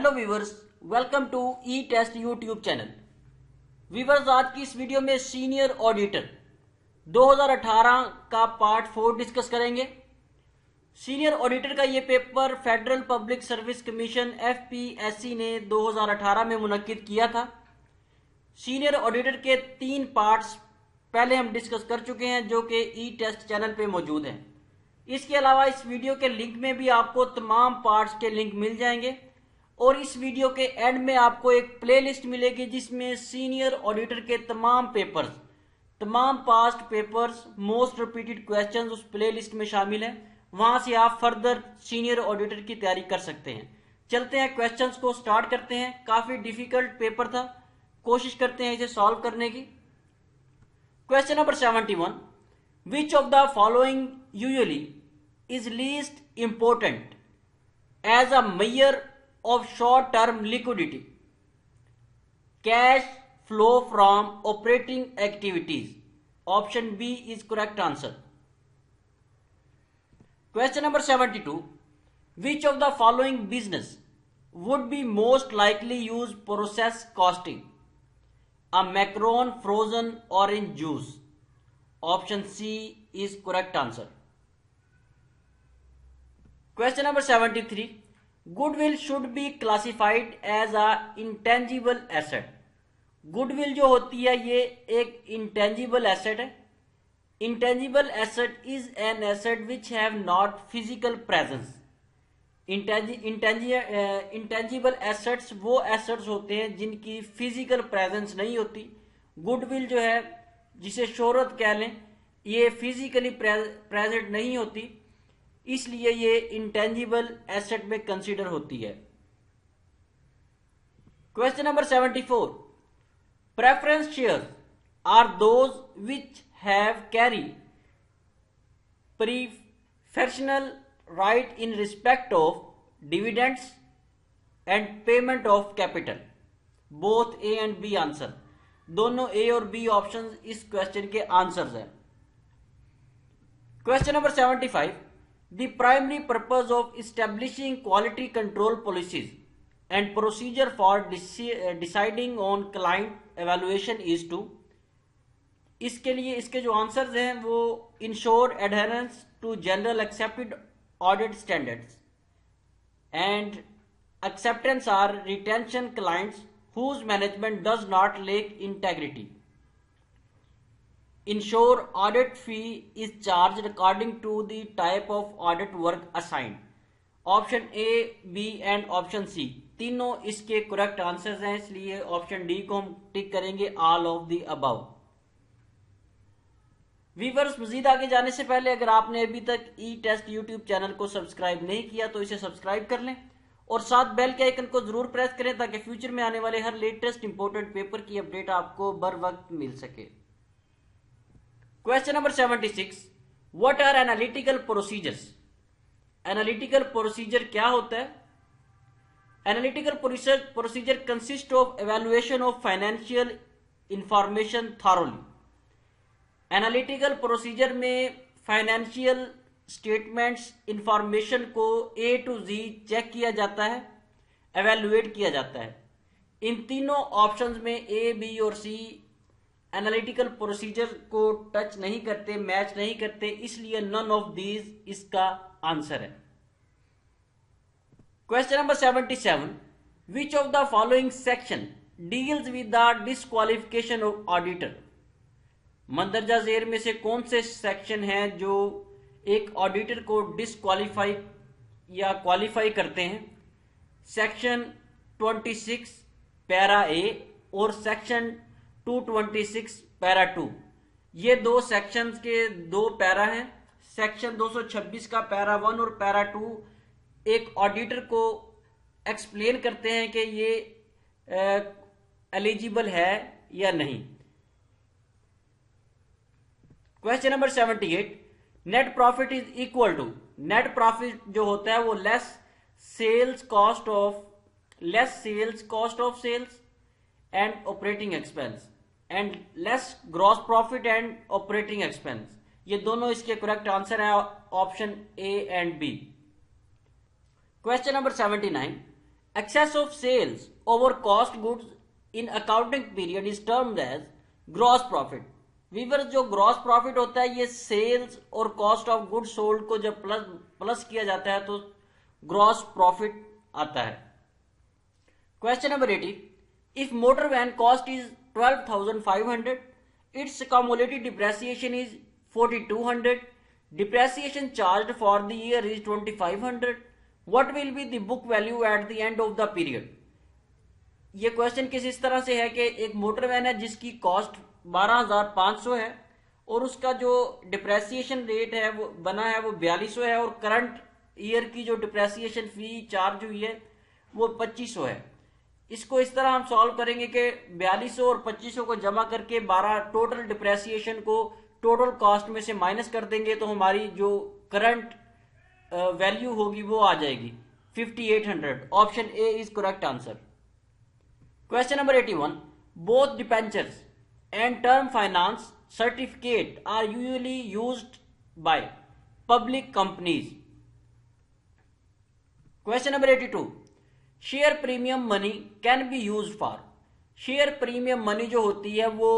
Hello viewers, welcome to E test YouTube channel. Viewers, आज की इस वीडियो में सीनियर ऑडिटर 2018 का पार्ट 4 डिस्कस करेंगे। सीनियर ऑडिटर का ये paper federal public service commission FPSC ने 2018 में मुनक्किद किया था। सीनियर ऑडिटर के 3 पार्ट्स पहले हम डिस्कस कर चुके हैं जो कि ई टेस्ट चैनल पे मौजूद हैं। इसके अलावा इस वीडियो के लिंक में भी आपको तमाम पार्ट्स के लिंक मिल जाएंगे और इस वीडियो के एंड में आपको एक प्लेलिस्ट मिलेगी जिसमें सीनियर ऑडिटर के तमाम पेपर्स, तमाम past papers, most repeated questions उस प्लेलिस्ट में शामिल हैं। वहां से आप फर्दर सीनियर ऑडिटर की तैयारी कर सकते हैं। चलते हैं, क्वेश्चंस को स्टार्ट करते हैं। काफी डिफिकल्ट पेपर था, कोशिश करते हैं इसे सॉल्व करने की। Question number 71, which of the following usually is least important as a major of short term liquidity? Cash flow from operating activities. Option B is correct answer. Question number 72, which of the following business would be most likely use process costing? A macaron frozen orange juice. Option C is correct answer. Question number 73, goodwill should be classified as a intangible asset. Goodwill जो होती है ये एक intangible asset है। Intangible asset is an asset which have not physical presence. Intangible assets वो assets होते हैं जिनकी फिजिकल प्रेजेंस नहीं होती। गुडविल जो है, जिसे शोहरत कह लें, ये फिजिकली प्रेजेंट नहीं होती, इसलिए ये इंटेंजिबल एसेट में कंसीडर होती है। Question number 74, preference shares are those which have carry preferential right in respect of dividends and payment of capital. Both A and B answer. दोनों ए और बी ऑप्शन इस क्वेश्चन के आंसर्स हैं। Question number 75, the primary purpose of establishing quality control policies and procedure for deciding on client evaluation is to। इसके लिए इसके जो आंसर्स हैं वो ensure adherence to general accepted audit standards and acceptance are retention clients whose management does not lack integrity। Ensure audit fee is charged according to the type of audit work assigned। Option A, B and option C तीनों इसके correct answers हैं, इसलिए option D को हम tick करेंगे, all of the above. Viewers, मजीद आगे जाने से पहले अगर आपने अभी तक ई टेस्ट यूट्यूब चैनल को सब्सक्राइब नहीं किया तो इसे सब्सक्राइब कर लें और साथ बेल के आइकन को जरूर प्रेस करें ताकि फ्यूचर में आने वाले हर लेटेस्ट इंपोर्टेंट पेपर की अपडेट आपको बर वक्त मिल सके। Question number 76, what are analytical procedures. Analytical procedure क्या होता है? Analytical procedure consist of evaluation of financial information thoroughly. Analytical procedure में फाइनेंशियल स्टेटमेंट्स इंफॉर्मेशन को A to Z चेक किया जाता है, एवेलुएट किया जाता है। इन तीनों ऑप्शंस में A, B और C एनालिटिकल प्रोसीजर को टच नहीं करते, मैच नहीं करते, इसलिए नन ऑफ दीज इसका आंसर है। Question number 77, which of the following section deals with the disqualification of auditor. मंदरजा जेर में से कौन से सेक्शन हैं जो एक ऑडिटर को डिस्क्वालीफाई या क्वालिफाई करते हैं? सेक्शन 26 पैरा ए और सेक्शन 226 पैरा 2। ये दो सेक्शंस के दो पैरा हैं। सेक्शन 226 का पैरा 1 और पैरा 2 एक ऑडिटर को एक्सप्लेन करते हैं कि ये एलिजिबल है या नहीं। Question number 78, net profit is equal to. Net profit जो होता है वो less sales cost of sales and operating expense and less gross profit and operating expense. ये दोनों इसके करेक्ट आंसर है, option A and B. Question number 79, Excess of sales over cost goods in accounting period is termed as gross profit. Viewer जो gross profit होता है ये sales और cost of good sold को जब प्लस किया जाता है तो ग्रॉस प्रॉफिट आता है. Question number 80. If motor van cost is 12,500, its cumulative depreciation is 4,200, depreciation charged for the year is 2,500, what will be the book value at the end of the period? ये question किस इस तरह से है कि एक मोटर वैन है जिसकी कॉस्ट 12,500 है और उसका जो डिप्रेसिएशन रेट है वो बना है वो 4200 है और करंट ईयर की जो डिप्रेसिएशन फी चार्ज हुई है वो 2500 है. इसको इस तरह हम सॉल्व करेंगे कि 4200 और 2500 को जमा करके 12 टोटल डिप्रेसिएशन को टोटल कॉस्ट में से माइनस कर देंगे तो हमारी जो करंट वैल्यू होगी वो आ जाएगी 5800. Option A is correct answer. Question number 81. Both debentures and term finance certificate are usually used by public companies. Question number 82. Share premium money can be use for. Share premium money जो होती है वो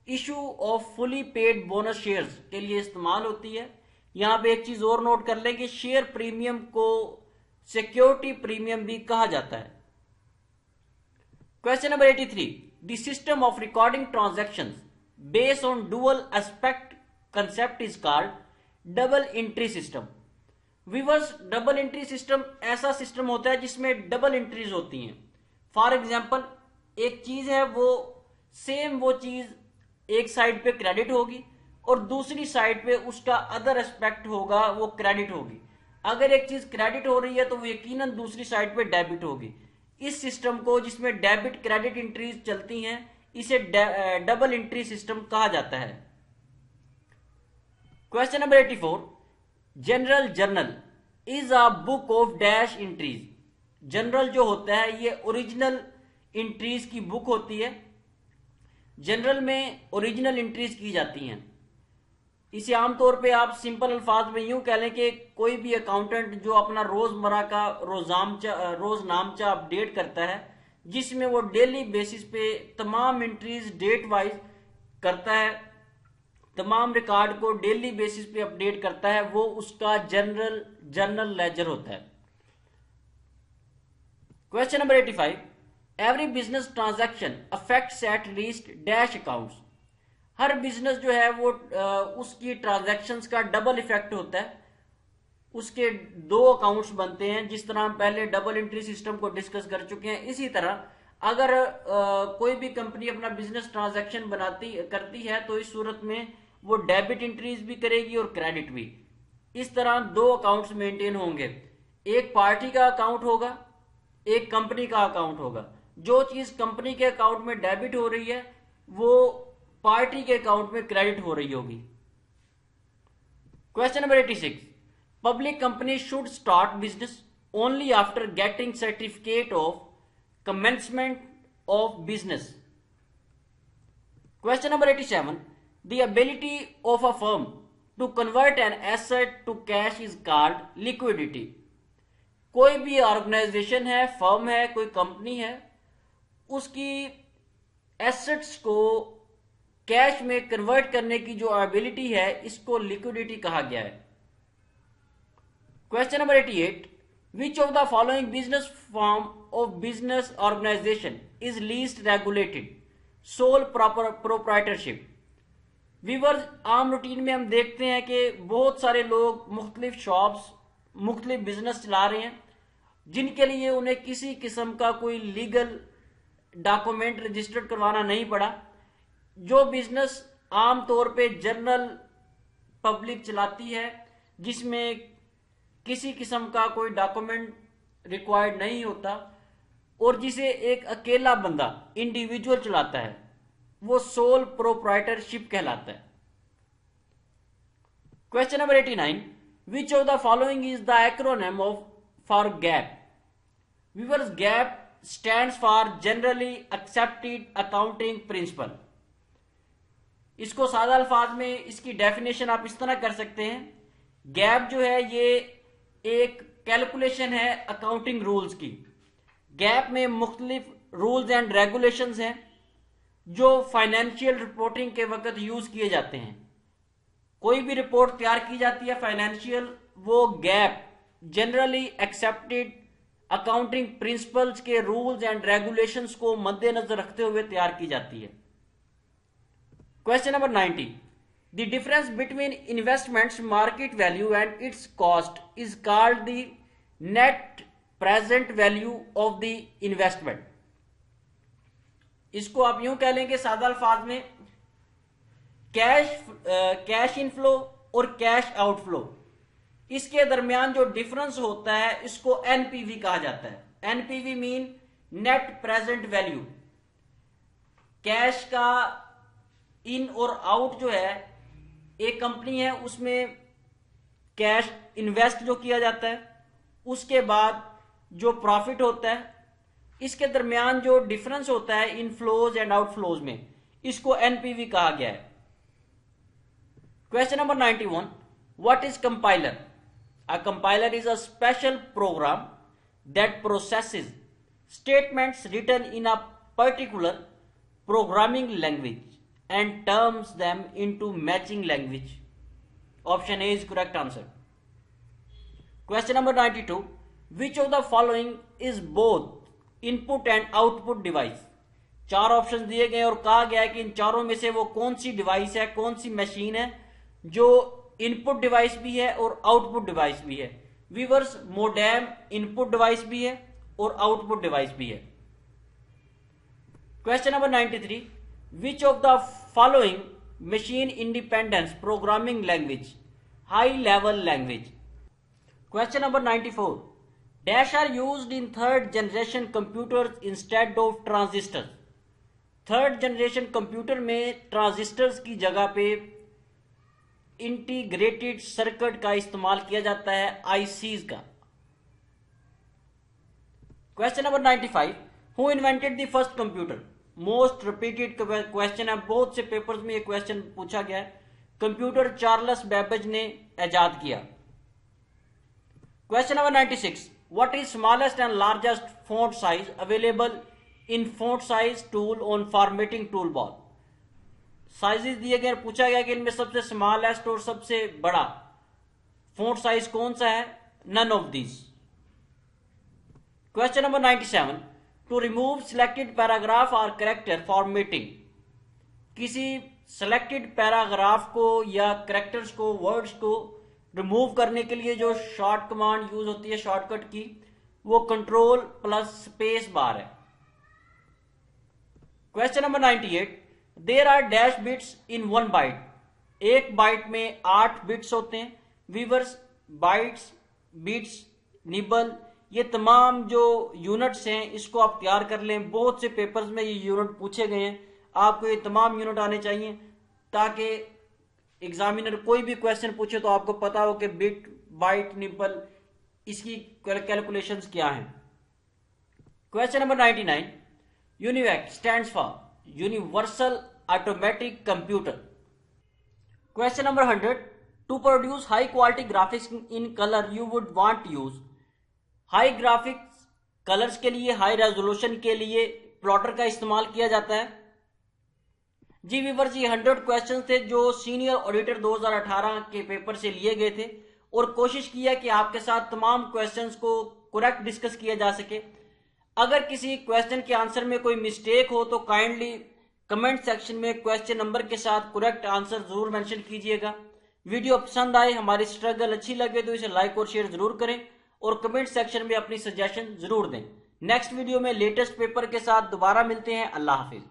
issue of fully paid bonus shares के लिए इस्तेमाल होती है. यहां पे एक चीज और नोट कर लें कि शेयर प्रीमियम को सिक्योरिटी प्रीमियम भी कहा जाता है. Question number 83. The system of recording transactions based on dual aspect concept is called double entry system. Weavers double entry system ऐसा सिस्टम होता है जिसमें डबल एंट्रीज होती हैं. फॉर एग्जांपल एक चीज है वो सेम वो चीज एक साइड पे क्रेडिट होगी और दूसरी साइड पे उसका अदर एस्पेक्ट होगा वो क्रेडिट होगी. अगर एक चीज क्रेडिट हो रही है तो वो यकीनन दूसरी साइड पे डेबिट होगी. इस सिस्टम को जिसमें डेबिट क्रेडिट एंट्रीज चलती हैं इसे डबल एंट्री सिस्टम कहा जाता है. Question number 84. General journal is a book of dash entries. General जो होता है ये ओरिजिनल एंट्रीज की बुक होती है. जनरल में ओरिजिनल एंट्रीज की जाती हैं. इसे आमतौर पे आप सिंपल अल्फाज में यूं कह लें कि कोई भी अकाउंटेंट जो अपना रोजमर्रा का रोजनामचा अपडेट करता है जिसमें वो डेली बेसिस पे तमाम एंट्रीज डेट वाइज करता है, तमाम रिकॉर्ड को डेली बेसिस पे अपडेट करता है, वो उसका जर्नल लेजर होता है. Question number 85. Every business transaction affects at least dash accounts. Her business जो है वो उसकी ट्रांजैक्शंस का डबल इफेक्ट होता है. उसके दो अकाउंट्स बनते हैं. जिस तरह हम पहले डबल एंट्री सिस्टम को डिस्कस कर चुके हैं इसी तरह अगर कोई भी कंपनी अपना बिजनेस ट्रांजैक्शन करती है तो इस सूरत में वो डेबिट एंट्रीज भी करेगी और क्रेडिट भी. इस तरह दो अकाउंट्स मेंटेन होंगे. एक पार्टी का अकाउंट होगा, एक कंपनी का अकाउंट होगा. जो चीज कंपनी के अकाउंट में डेबिट हो रही है वो पार्टी के अकाउंट में क्रेडिट हो रही होगी. Question number 86. Public company should start business only after getting certificate of commencement of business. Question number 87. The ability of a firm to convert an asset to cash is called liquidity. कोई भी organisation है, firm है, कोई company है, उसकी assets को cash में convert करने की जो एबिलिटी है इसको लिक्विडिटी कहा गया है. Question number 88. Which of the following business form of business organization is least regulated? Sole proprietorship. Viewers आम रूटीन में हम देखते हैं कि बहुत सारे लोग मुख्तलिफ शॉप्स मुख्तलिफ बिजनेस चला रहे हैं जिनके लिए उन्हें किसी किस्म का कोई लीगल डॉक्यूमेंट रजिस्टर्ड करवाना नहीं पड़ा. जो बिजनेस आम तौर पे जनरल पब्लिक चलाती है जिसमें किसी किस्म का कोई डॉक्यूमेंट रिक्वायर्ड नहीं होता और जिसे एक अकेला बंदा इंडिविजुअल चलाता है वो सोल प्रोप्राइटरशिप कहलाता है. Question number 89. Which of the following is the acronym of for gap? Weavers gap stands for generally accepted accounting principle. इसको सादा अल्फाज में इसकी डेफिनेशन आप इस तरह कर सकते हैं. गैप जो है ये एक कैलकुलेशन है अकाउंटिंग रूल्स की गैप में मुख्तलिफ रूल्स एंड रेगुलेशंस हैं जो फाइनेंशियल रिपोर्टिंग के वक्त यूज किए जाते हैं। कोई भी रिपोर्ट तैयार की जाती है फाइनेंशियल, वो gap generally accepted accounting principles के रूल्स एंड रेगुलेशंस को मद्देनजर रखते हुए तैयार की जाती है। Question number 90, the difference between investments market value and it's cost is called the net present value of the investment. इसको आप यूं कह लेंगे सादा अल्फाज में, कैश इनफ्लो और कैश आउटफ्लो, इसके दरमियान जो डिफरेंस होता है इसको एनपीवी कहा जाता है। NPV mean net present value. Cash का इन और आउट जो है, एक कंपनी है उसमें कैश इन्वेस्ट जो किया जाता है, उसके बाद जो प्रॉफिट होता है, इसके दरमियान जो डिफरेंस होता है इनफ्लोज एंड आउटफ्लोज में, इसको एनपीवी कहा गया है। Question number 91, what is compiler? A compiler is a special program that processes statements written in a particular programming language and turns them into matching language. Option A is correct answer. Question number 92, which of the following is both input and output device? चार option दिए गए और कहा गया है कि इन चारों में से वो कौन सी डिवाइस है, कौन सी मशीन है जो इनपुट डिवाइस भी है और आउटपुट डिवाइस भी है। वीवर्स, मोडेम इनपुट डिवाइस भी है और आउटपुट डिवाइस भी है। Question number 93, which of the following machine independence programming language high level language? Question number 94, dash are used in third generation computers instead of transistor. Third generation computer में transistors की जगह पे integrated circuit का इस्तेमाल किया जाता है, ICs का। Question number 95, who invented the first computer? Most repeated question है, बहुत से पेपर्स में ये क्वेश्चन पूछा गया है। कंप्यूटर चार्ल्स बेबेज ने इजाद किया। Question number 96, what is smallest and largest font size available in font size tool on formatting tool ball? Sizes दिए गए, पूछा गया कि इनमें सबसे स्मॉलेस्ट और सबसे बड़ा फॉन्ट साइज कौन सा है? None of these. Question number 97, to remove selected paragraph और कैरेक्टर फॉर्मेटिंग। किसी सिलेक्टेड पैराग्राफ को या कैरेक्टर्स को, वर्ड्स को रिमूव करने के लिए जो शॉर्ट कमांड यूज होती है शॉर्टकट की, वो कंट्रोल प्लस स्पेस बार है। Question number 98, there are dash bits in one byte. एक बाइट में 8 बिट्स होते हैं। वीवर्स, बाइट्स, बिट्स, निबल, ये तमाम जो यूनिट्स हैं इसको आप तैयार कर लें। बहुत से पेपर्स में ये यूनिट पूछे गए हैं, आपको ये तमाम यूनिट आने चाहिए ताकि एग्जामिनर कोई भी क्वेश्चन पूछे तो आपको पता हो कि बिट, बाइट, निबल, इसकी कैलकुलेशंस क्या हैं। Question number 99, UNIVAC stands for universal automatic computer. Question number 100, to produce high quality graphics in colour you would want use. High graphics colours के लिए, हाई रेजोल्यूशन के लिए प्लॉटर का इस्तेमाल किया जाता है। जी व्यूअर्स, ये 100 क्वेश्चन थे जो सीनियर ऑडिटर 2018 के पेपर से लिए गए थे और कोशिश किया कि आपके साथ तमाम क्वेश्चंस को करेक्ट डिस्कस किया जा सके। अगर किसी क्वेश्चन के आंसर में कोई मिस्टेक हो तो काइंडली कमेंट सेक्शन में क्वेश्चन नंबर के साथ करेक्ट आंसर जरूर मेंशन कीजिएगा। वीडियो पसंद आए, हमारी स्ट्रगल अच्छी लगे तो इसे लाइक और शेयर जरूर करें और कमेंट सेक्शन में अपनी सजेशन जरूर दें। नेक्स्ट वीडियो में लेटेस्ट पेपर के साथ दोबारा मिलते हैं। अल्लाह हाफिज।